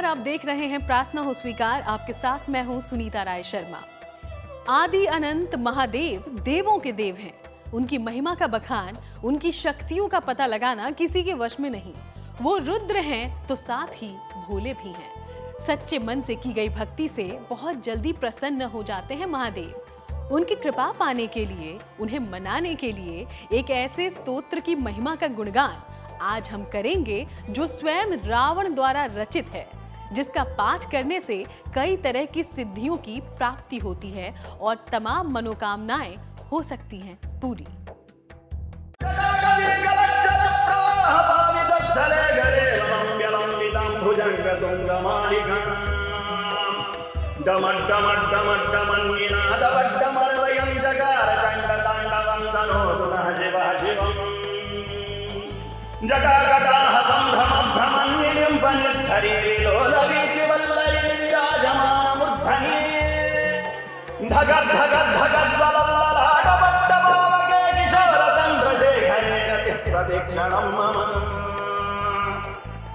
आप देख रहे हैं प्रार्थना हो स्वीकार। आपके साथ मैं हूं सुनीता राय शर्मा। आदि अनंत महादेव देवों के देव हैं। उनकी महिमा का बखान, उनकी शक्तियों का पता लगाना किसी के वश में नहीं। वो रुद्र हैं तो साथ ही भोले भी हैं। सच्चे मन से की गई भक्ति से बहुत जल्दी प्रसन्न हो जाते हैं महादेव। उनकी कृपा पाने के लिए, उन्हें मनाने के लिए एक ऐसे स्तोत्र की महिमा का गुणगान आज हम करेंगे जो स्वयं रावण द्वारा रचित है, जिसका पाठ करने से कई तरह की सिद्धियों की प्राप्ति होती है और तमाम मनोकामनाएं हो सकती हैं पूरी। जगागदाः सम्भ्रमभ्रमण्यं वनिच्छरीरिलोलवीति वल्लरी विराजमानमूर्धनि धगद्धगद्धगद्वलल्ललाटपट्टपावके किशोरचन्द्रशेखरे रतिः प्रतीक्षणं मम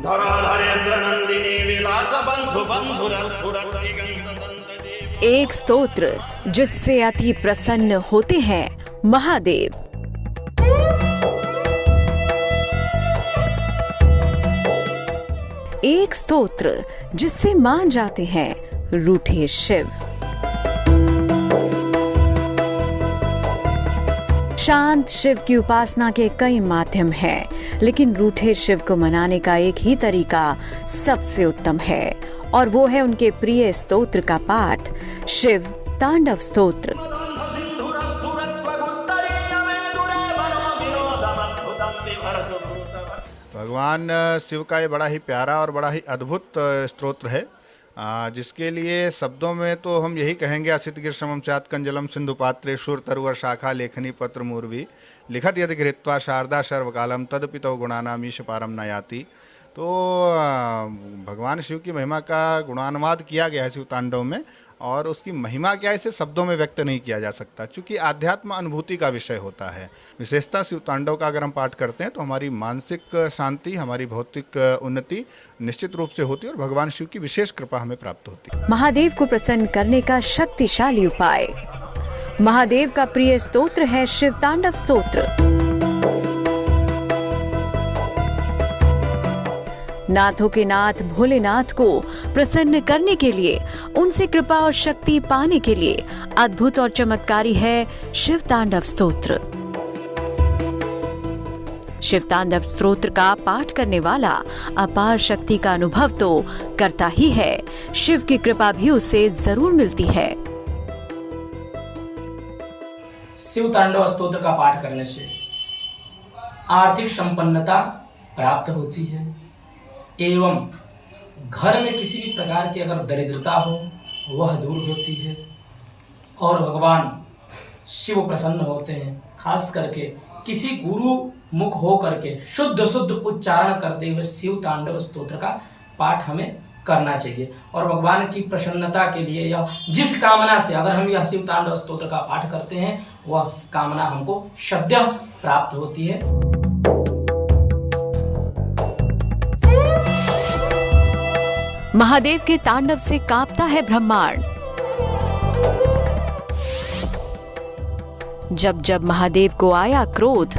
धराधरेन्द्रनन्दिनी विलासबन्धुबन्धुरस्फुरत्तिगन्धसन्तति। एक स्तोत्र जिससे अति प्रसन्न होते हैं महादेव। एक स्तोत्र जिससे मान जाते हैं रूठे शिव। शांत शिव की उपासना के कई माध्यम हैं, लेकिन रूठे शिव को मनाने का एक ही तरीका सबसे उत्तम है और वो है उनके प्रिय स्तोत्र का पाठ, शिव तांडव स्तोत्र। भगवान शिव का ये बड़ा ही प्यारा और बड़ा ही अद्भुत स्तोत्र है, जिसके लिए शब्दों में तो हम यही कहेंगे, असित गिरशमं स्यात् कंजलम सिंधु पात्रे शूर तरुवर शाखा लेखनी पत्र मूर्वी लिखत यदि गृहीत्वा शारदा सर्वकालम तदपितौ गुणानामीश पारम न याति। तो भगवान शिव की महिमा का गुणानुवाद किया गया है शिव तांडव में, और उसकी महिमा क्या है इसे शब्दों में व्यक्त नहीं किया जा सकता, क्योंकि आध्यात्म अनुभूति का विषय होता है। विशेषता शिव तांडव का अगर हम पाठ करते हैं तो हमारी मानसिक शांति, हमारी भौतिक उन्नति निश्चित रूप से होती है और भगवान शिव की विशेष कृपा हमें प्राप्त होती है। महादेव को प्रसन्न करने का शक्तिशाली उपाय। महादेव का प्रिय स्तोत्र है शिव तांडव स्तोत्र। नाथों के नाथ भोलेनाथ को प्रसन्न करने के लिए, उनसे कृपा और शक्ति पाने के लिए अद्भुत और चमत्कारी है शिव तांडव स्तोत्र। शिव तांडव स्तोत्र का पाठ करने वाला अपार शक्ति का अनुभव तो करता ही है, शिव की कृपा भी उसे जरूर मिलती है। शिव तांडव स्तोत्र का पाठ करने से आर्थिक संपन्नता प्राप्त होती है एवं घर में किसी भी प्रकार की अगर दरिद्रता हो वह दूर होती है और भगवान शिव प्रसन्न होते हैं। खास करके किसी गुरु मुख हो करके शुद्ध उच्चारण करते हुए शिव तांडव स्तोत्र का पाठ हमें करना चाहिए और भगवान की प्रसन्नता के लिए या जिस कामना से अगर हम यह शिव तांडव स्तोत्र का पाठ करते हैं वह कामना हमको सद्य प्राप्त होती है। महादेव के तांडव से कांपता है ब्रह्मांड। जब जब महादेव को आया क्रोध,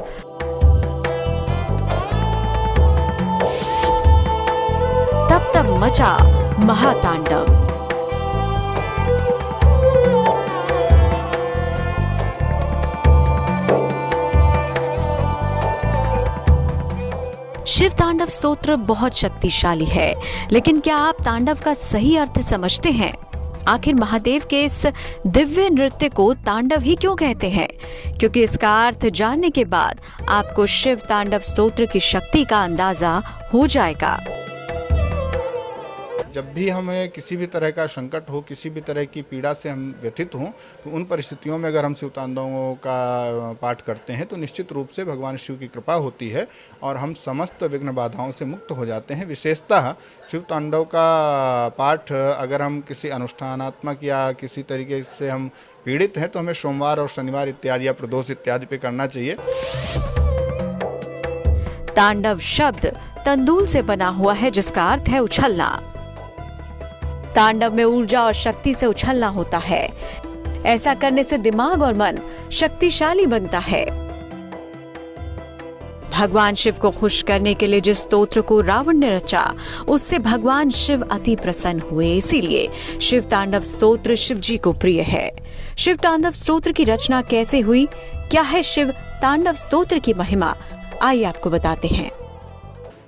तब तब मचा महातांडव। शिव तांडव स्तोत्र बहुत शक्तिशाली है, लेकिन क्या आप तांडव का सही अर्थ समझते हैं? आखिर महादेव के इस दिव्य नृत्य को तांडव ही क्यों कहते हैं? क्योंकि इसका अर्थ जानने के बाद आपको शिव तांडव स्तोत्र की शक्ति का अंदाजा हो जाएगा। जब भी हमें किसी भी तरह का संकट हो, किसी भी तरह की पीड़ा से हम व्यथित हों, तो उन परिस्थितियों में अगर हम शिव तांडवों का पाठ करते हैं तो निश्चित रूप से भगवान शिव की कृपा होती है और हम समस्त विघ्न बाधाओं से मुक्त हो जाते हैं। विशेषतः शिव तांडव का पाठ अगर हम किसी अनुष्ठानात्मक या किसी तरीके से हम पीड़ित हैं तो हमें सोमवार और शनिवार इत्यादि या प्रदोष इत्यादि पे करना चाहिए। तांडव शब्द तंदूल से बना हुआ है, जिसका अर्थ है उछलना। तांडव में ऊर्जा और शक्ति से उछलना होता है। ऐसा करने से दिमाग और मन शक्तिशाली बनता है। भगवान शिव को खुश करने के लिए जिस स्तोत्र को रावण ने रचा, उससे भगवान शिव अति प्रसन्न हुए। इसीलिए शिव तांडव स्तोत्र शिव जी को प्रिय है। शिव तांडव स्तोत्र की रचना कैसे हुई, क्या है शिव तांडव स्तोत्र की महिमा, आइए आपको बताते हैं।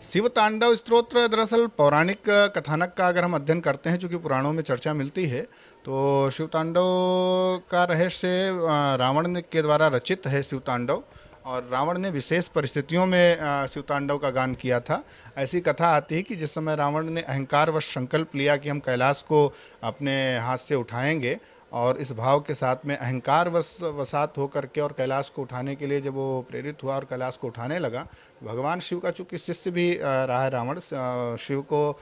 शिव तांडव स्तोत्र दरअसल पौराणिक कथानक का अगर हम अध्ययन करते हैं, चूँकि पुराणों में चर्चा मिलती है, तो शिव तांडव का रहस्य रावण के द्वारा रचित है। शिव तांडव, और रावण ने विशेष परिस्थितियों में शिव तांडव का गान किया था। ऐसी कथा आती है कि जिस समय रावण ने अहंकारवश संकल्प लिया कि हम कैलाश को अपने हाथ से उठाएंगे, और इस भाव के साथ में अहंकार वसात होकर के और कैलाश को उठाने के लिए जब वो प्रेरित हुआ और कैलाश को उठाने लगा, तो भगवान शिव का चूँकि शिष्य भी रहा है रावण, शिव को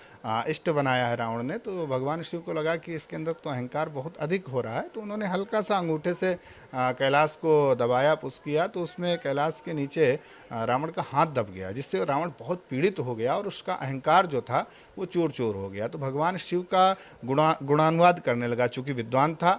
इष्ट बनाया है रावण ने, तो भगवान शिव को लगा कि इसके अंदर तो अहंकार बहुत अधिक हो रहा है, तो उन्होंने हल्का सा अंगूठे से कैलाश को दबाया, पुश किया, तो उसमें कैलाश के नीचे रावण का हाथ दब गया, जिससे रावण बहुत पीड़ित हो गया और उसका अहंकार जो था वो चूर चूर हो गया। तो भगवान शिव का गुणानुवाद करने लगा। चूँकि विद्वान था,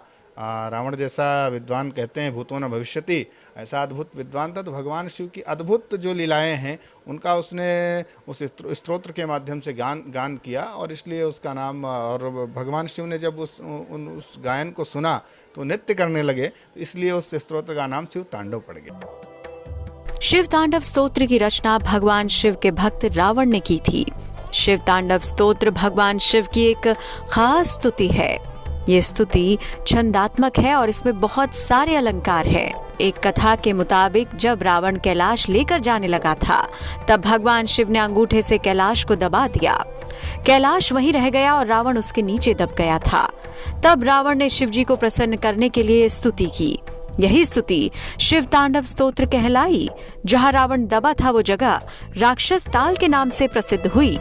रावण जैसा विद्वान कहते हैं भूतो न भविष्यति, ऐसा अद्भुत विद्वान था, तो भगवान शिव की अद्भुत जो लीलाएं हैं उनका उसने उस स्तोत्र के माध्यम से गान किया, और इसलिए उसका नाम, और भगवान शिव ने जब उस गायन को सुना तो नृत्य करने लगे, तो इसलिए उस स्तोत्र का नाम शिव तांडव पड़ गया। शिव तांडव स्तोत्र की रचना भगवान शिव के भक्त रावण ने की थी। शिव तांडव स्तोत्र भगवान शिव की एक खास स्तुति है। ये स्तुति छंदात्मक है और इसमें बहुत सारे अलंकार हैं। एक कथा के मुताबिक जब रावण कैलाश लेकर जाने लगा था, तब भगवान शिव ने अंगूठे से कैलाश को दबा दिया। कैलाश वहीं रह गया और रावण उसके नीचे दब गया था। तब रावण ने शिव जी को प्रसन्न करने के लिए स्तुति की। यही स्तुति शिव तांडव स्तोत्र कहलाई। जहाँ रावण दबा था वो जगह राक्षस ताल के नाम से प्रसिद्ध हुई।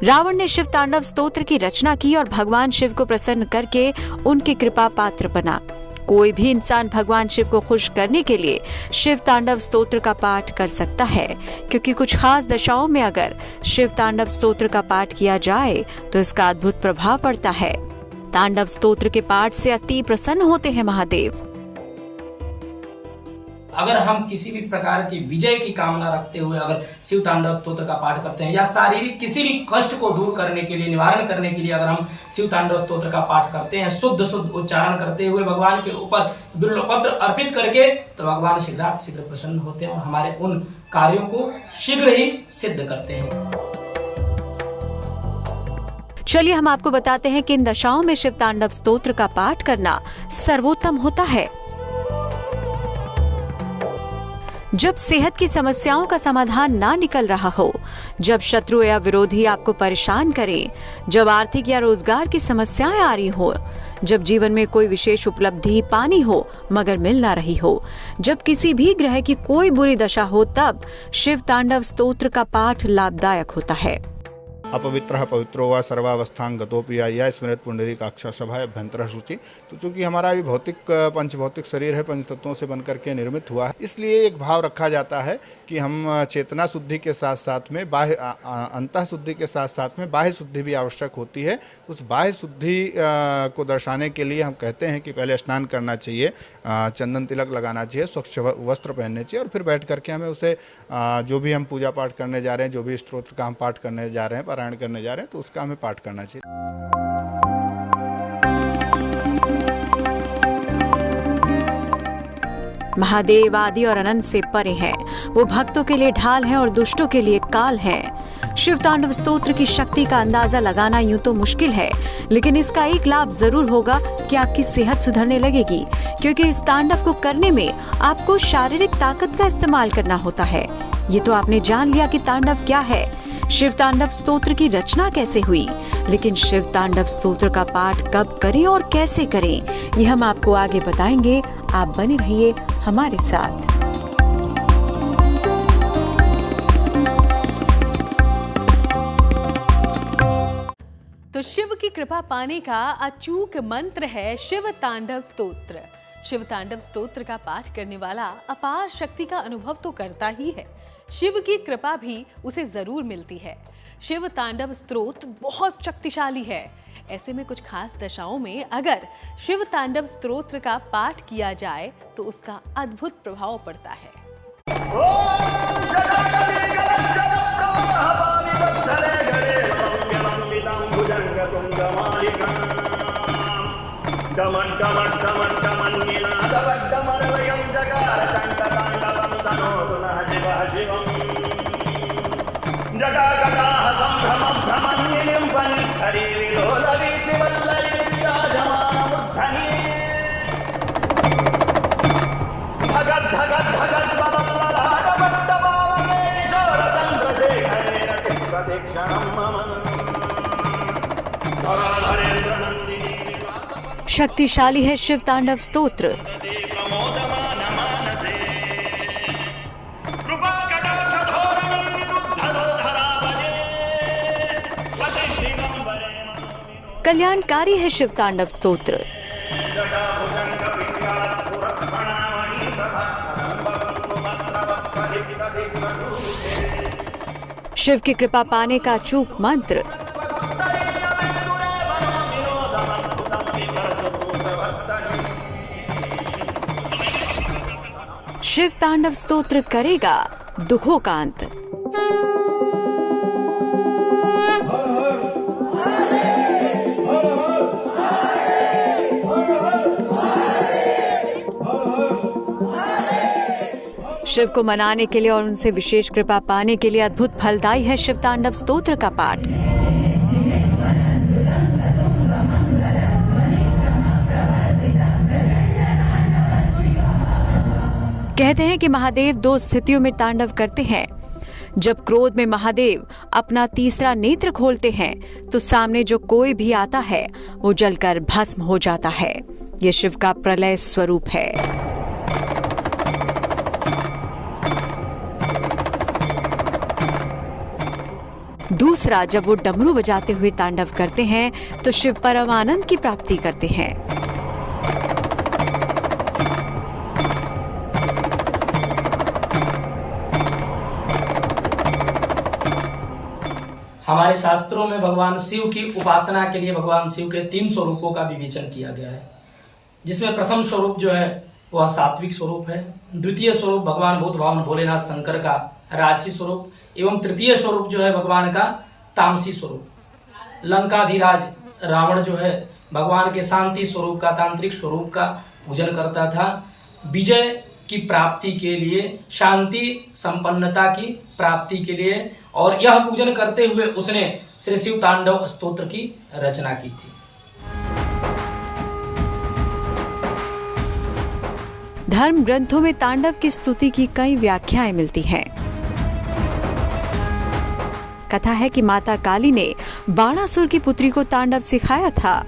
रावण ने शिव तांडव स्तोत्र की रचना की और भगवान शिव को प्रसन्न करके उनकी कृपा पात्र बना। कोई भी इंसान भगवान शिव को खुश करने के लिए शिव तांडव स्तोत्र का पाठ कर सकता है, क्योंकि कुछ खास दशाओं में अगर शिव तांडव स्तोत्र का पाठ किया जाए तो इसका अद्भुत प्रभाव पड़ता है। तांडव स्तोत्र के पाठ से अति प्रसन्न होते हैं महादेव। अगर हम किसी भी प्रकार की विजय की कामना रखते हुए अगर शिव तांडव स्तोत्र का पाठ करते हैं, या शारीरिक किसी भी कष्ट को दूर करने के लिए, निवारण करने के लिए अगर हम शिव तांडव स्तोत्र का पाठ करते हैं, शुद्ध उच्चारण करते हुए भगवान के ऊपर बिल्वपत्र अर्पित करके, तो भगवान शीघ्र प्रसन्न होते हैं और हमारे उन कार्यों को शीघ्र ही सिद्ध करते हैं। चलिए हम आपको बताते हैं कि इन दशाओं में शिव तांडव स्तोत्र का पाठ करना सर्वोत्तम होता है। जब सेहत की समस्याओं का समाधान ना निकल रहा हो, जब शत्रु या विरोधी आपको परेशान करे, जब आर्थिक या रोजगार की समस्याएं आ रही हो, जब जीवन में कोई विशेष उपलब्धि पानी हो मगर मिल ना रही हो, जब किसी भी ग्रह की कोई बुरी दशा हो, तब शिव तांडव स्तोत्र का पाठ लाभदायक होता है। अपवित्रः पवित्रो वा सर्वावस्थां गतोपि या स्मृत पुंडरीकाक्ष सभा अभ्यंतर शुचि। तो चूंकि हमारा भी भौतिक पंचभौतिक शरीर है, पंच तत्वों से बनकर के निर्मित हुआ है, इसलिए एक भाव रखा जाता है कि हम चेतना शुद्धि के साथ साथ में बाह्य अंतः शुद्धि के साथ साथ में बाह्य शुद्धि भी आवश्यक होती है। उस बाह्य शुद्धि को दर्शाने के लिए हम कहते हैं कि पहले स्नान करना चाहिए, चंदन तिलक लगाना चाहिए, स्वच्छ वस्त्र पहनने चाहिए, और फिर बैठ करके हमें उसे जो भी हम पूजा पाठ करने जा रहे हैं, जो भी स्तोत्र का हम पाठ करने जा रहे हैं, करने जा रहे हैं, तो उसका हमें पाठ करना चाहिए। महादेव आदि और अनंत से परे हैं। वो भक्तों के लिए ढाल हैं और दुष्टों के लिए काल हैं। शिव तांडव स्तोत्र की शक्ति का अंदाजा लगाना यूं तो मुश्किल है, लेकिन इसका एक लाभ जरूर होगा कि आपकी सेहत सुधरने लगेगी, क्योंकि इस तांडव को करने में आपको शारीरिक ताकत का इस्तेमाल करना होता है। ये तो आपने जान लिया कि तांडव क्या है, शिव तांडव स्तोत्र की रचना कैसे हुई, लेकिन शिव तांडव स्तोत्र का पाठ कब करें और कैसे करें, ये हम आपको आगे बताएंगे। आप बने रहिए हमारे साथ। तो शिव की कृपा पाने का अचूक मंत्र है शिव तांडव स्तोत्र। शिव तांडव स्तोत्र का पाठ करने वाला अपार शक्ति का अनुभव तो करता ही है, शिव की कृपा भी उसे जरूर मिलती है। शिव तांडव स्तोत्र बहुत शक्तिशाली है। ऐसे में कुछ खास दशाओं में अगर शिव तांडव स्तोत्र का पाठ किया जाए तो उसका अद्भुत प्रभाव पड़ता है। ओम जटाकटी गलज्जलप्रवाह पावितस्थले गरे रम्यलम्बितं भुजङ्गतुङ्गमालिकाम् डमड्डमड्डमड्डमन्निनादवड्डमरवयं जगारचण्डताण्डवं तनोतु नः शिवः शिवम् जटाकटाः सम्भ्रमभ्रमन्निलिम्पनिच्छरी विलोलवीचिवल्लरीक्षाजमानमूर्धनि धगद्धगद्धगद्बलल्ललाटपट्टपावके किशोरचन्द्रशेखरे रतिप्रतीक्षणं मम धराधरेन्द्रनन्दिनी विलासवने शक्तिशाली है शिव तांडव स्तोत्र। प्रमोदमानमानसे कृपाकटाक्षधोरणी निरुद्धदोर्धरापदे वतिदिगम्बरे मनोविनो कल्याणकारी है शिव तांडव स्तोत्र। जटाभुजङ्गपिङ्गलस्फुरत्फणामणि प्रभक्तनम्बकं शिव की कृपा पाने का अचूक मंत्र। शिव तांडव स्तोत्र करेगा दुखों का अंत। शिव को मनाने के लिए और उनसे विशेष कृपा पाने के लिए अद्भुत फलदायी है शिव तांडव स्तोत्र का पाठ। कहते हैं कि महादेव दो स्थितियों में तांडव करते हैं। जब क्रोध में महादेव अपना तीसरा नेत्र खोलते हैं तो सामने जो कोई भी आता है वो जलकर भस्म हो जाता है। ये शिव का प्रलय स्वरूप है। दूसरा, जब वो डमरू बजाते हुए तांडव करते हैं तो शिव परम आनंद की प्राप्ति करते हैं। हमारे शास्त्रों में भगवान शिव की उपासना के लिए भगवान शिव के 3 स्वरूपों का विवेचन किया गया है, जिसमें प्रथम स्वरूप जो है वह सात्विक स्वरूप है, द्वितीय स्वरूप भगवान भूत भावन भोलेनाथ शंकर का राजसी स्वरूप एवं तृतीय स्वरूप जो है भगवान का तामसी स्वरूप। लंकाधिराज रावण जो है भगवान के शांति स्वरूप का तांत्रिक स्वरूप का पूजन करता था। विजय की प्राप्ति के लिए, शांति संपन्नता की प्राप्ति के लिए, और यह पूजन करते हुए उसने श्री शिव तांडव स्तोत्र की रचना की थी। धर्म ग्रंथों में तांडव की स्तुति की कई व्याख्याएं मिलती हैं। कथा है कि माता काली ने बाणासुर की पुत्री को तांडव सिखाया था।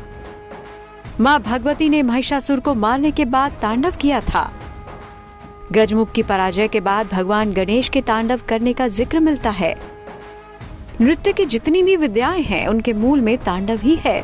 मां भगवती ने महिषासुर को मारने के बाद तांडव किया था। गजमुख की पराजय के बाद भगवान गणेश के तांडव करने का जिक्र मिलता है। नृत्य की जितनी भी विद्याएं हैं उनके मूल में तांडव ही है।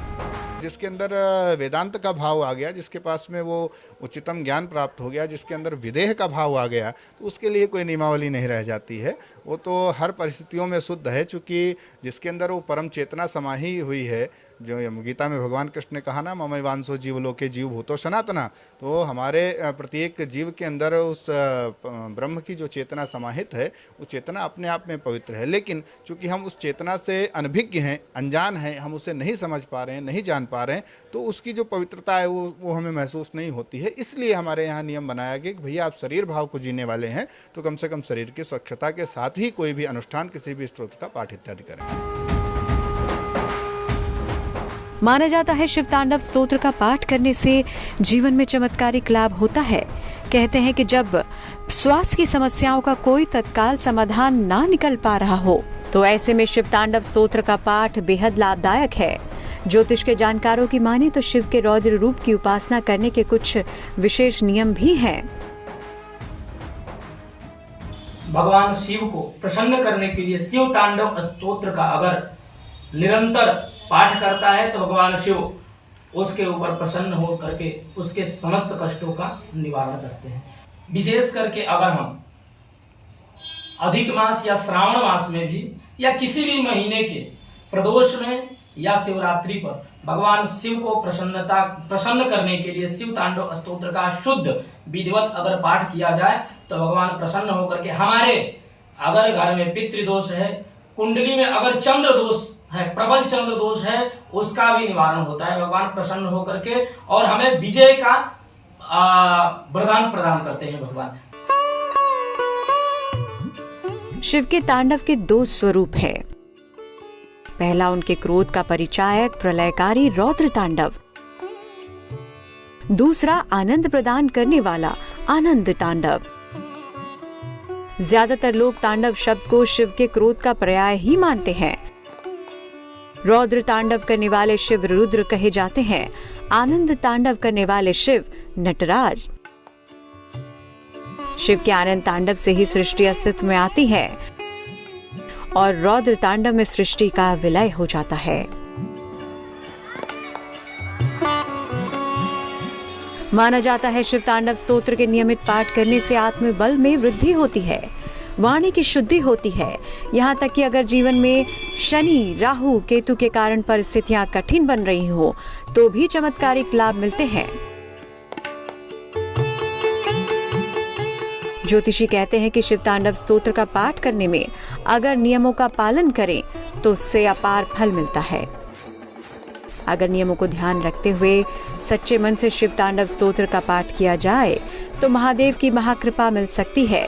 जिसके अंदर वेदांत का भाव आ गया, जिसके पास में वो उच्चतम ज्ञान प्राप्त हो गया, जिसके अंदर विदेह का भाव आ गया, तो उसके लिए कोई नियमावली नहीं रह जाती है। वो तो हर परिस्थितियों में शुद्ध है, चूँकि जिसके अंदर वो परम चेतना समाही हुई है। जो गीता में भगवान कृष्ण ने कहा ना, ममैवांसो जीवलोके जीव भूतो सनातना, तो हमारे प्रत्येक जीव के अंदर उस ब्रह्म की जो चेतना समाहित है वो चेतना अपने आप में पवित्र है। लेकिन चूँकि हम उस चेतना से अनभिज्ञ हैं, अनजान हैं, हम उसे नहीं समझ पा रहे हैं, नहीं जान पा रहे हैं, तो उसकी जो पवित्रता है वो हमें महसूस नहीं होती है। इसलिए हमारे यहाँ नियम बनाया गया कि भैया आप शरीर भाव को जीने वाले हैं तो कम से कम शरीर की स्वच्छता के साथ ही कोई भी अनुष्ठान, किसी भी स्तोत्र का पाठ इत्यादि करें। माना जाता है शिव तांडव स्तोत्र का पाठ करने से जीवन में चमत्कारिक लाभ होता है। कहते हैं कि जब स्वास्थ्य की समस्याओं का कोई तत्काल समाधान ना निकल पा रहा हो तो ऐसे में शिव तांडव स्तोत्र का पाठ बेहद लाभदायक है। ज्योतिष के जानकारों की माने तो शिव के रौद्र रूप की उपासना करने के कुछ विशेष नियम भी हैं। भगवान शिव को प्रसन्न करने के लिए शिव तांडव स्तोत्र का अगर निरंतर पाठ करता है तो भगवान शिव उसके ऊपर प्रसन्न हो करके उसके समस्त कष्टों का निवारण करते हैं। विशेष करके अगर हम अधिक मास या श्रावण मास में भी या किसी भी महीने के प्रदोष में या शिवरात्रि पर भगवान शिव को प्रसन्न करने के लिए शिव तांडव स्तोत्र का शुद्ध विधिवत अगर पाठ किया जाए तो भगवान प्रसन्न होकर के हमारे, अगर घर में पितृदोष है, कुंडली में अगर चंद्र दोष है, प्रबल चंद्र दोष है, उसका भी निवारण होता है। भगवान प्रसन्न होकर के और हमें विजय का वरदान प्रदान करते हैं भगवान। शिव के तांडव के दो स्वरूप हैं। पहला उनके क्रोध का परिचायक प्रलयकारी रौद्र तांडव, दूसरा आनंद प्रदान करने वाला आनंद तांडव। ज्यादातर लोग तांडव शब्द को शिव के क्रोध का पर्याय ही मानते हैं। रौद्र तांडव करने वाले शिव रुद्र कहे जाते हैं, आनंद तांडव करने वाले शिव नटराज। शिव के आनंद तांडव से ही सृष्टि अस्तित्व में आती है और रौद्र तांडव में सृष्टि का विलय हो जाता है। माना जाता है शिव तांडव स्तोत्र के नियमित पाठ करने से आत्मबल में वृद्धि होती है, वाणी की शुद्धि होती है। यहाँ तक कि अगर जीवन में शनि, राहु, केतु के कारण परिस्थितियां कठिन बन रही हो तो भी चमत्कारिक लाभ मिलते हैं। ज्योतिषी कहते हैं कि शिव तांडव स्तोत्र का पाठ करने में अगर नियमों का पालन करें तो उससे अपार फल मिलता है। अगर नियमों को ध्यान रखते हुए सच्चे मन से शिव तांडव स्तोत्र का पाठ किया जाए तो महादेव की महाकृपा मिल सकती है।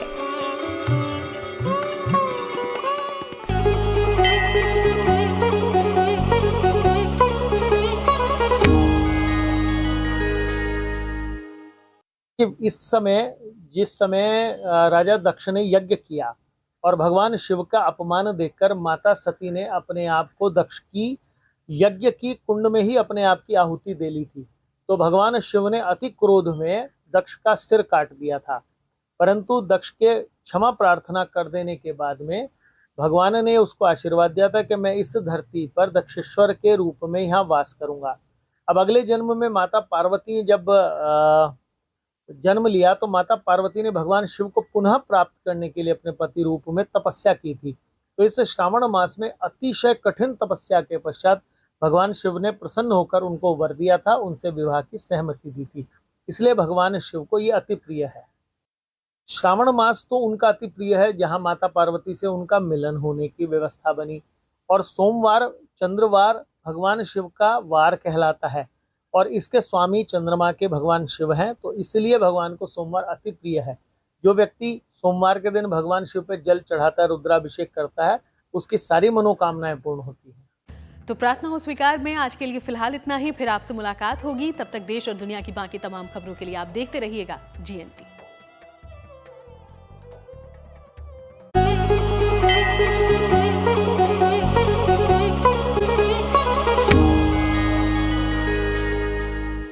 कि इस समय जिस समय राजा दक्ष ने यज्ञ किया और भगवान शिव का अपमान देखकर माता सती ने अपने आप को दक्ष की यज्ञ की कुंड में ही अपने आप की आहुति दे ली थी, तो भगवान शिव ने अति क्रोध में दक्ष का सिर काट दिया था। परंतु दक्ष के क्षमा प्रार्थना कर देने के बाद में भगवान ने उसको आशीर्वाद दिया था कि मैं इस धरती पर दक्षेश्वर के रूप में यहाँ वास करूंगा। अब अगले जन्म में माता पार्वती जब जन्म लिया तो माता पार्वती ने भगवान शिव को पुनः प्राप्त करने के लिए अपने पति रूप में तपस्या की थी। तो इस श्रावण मास में अतिशय कठिन तपस्या के पश्चात भगवान शिव ने प्रसन्न होकर उनको वर दिया था, उनसे विवाह की सहमति दी थी। इसलिए भगवान शिव को ये अति प्रिय है। श्रावण मास तो उनका अति प्रिय है जहाँ माता पार्वती से उनका मिलन होने की व्यवस्था बनी, और सोमवार चंद्रवार भगवान शिव का वार कहलाता है और इसके स्वामी चंद्रमा के भगवान शिव हैं, तो इसलिए भगवान को सोमवार अति प्रिय है। जो व्यक्ति सोमवार के दिन भगवान शिव पे जल चढ़ाता है, रुद्राभिषेक करता है, उसकी सारी मनोकामनाएं पूर्ण होती हैं। तो प्रार्थना हो स्वीकार में आज के लिए फिलहाल इतना ही। फिर आपसे मुलाकात होगी, तब तक देश और दुनिया की बाकी तमाम खबरों के लिए आप देखते रहिएगा GNT।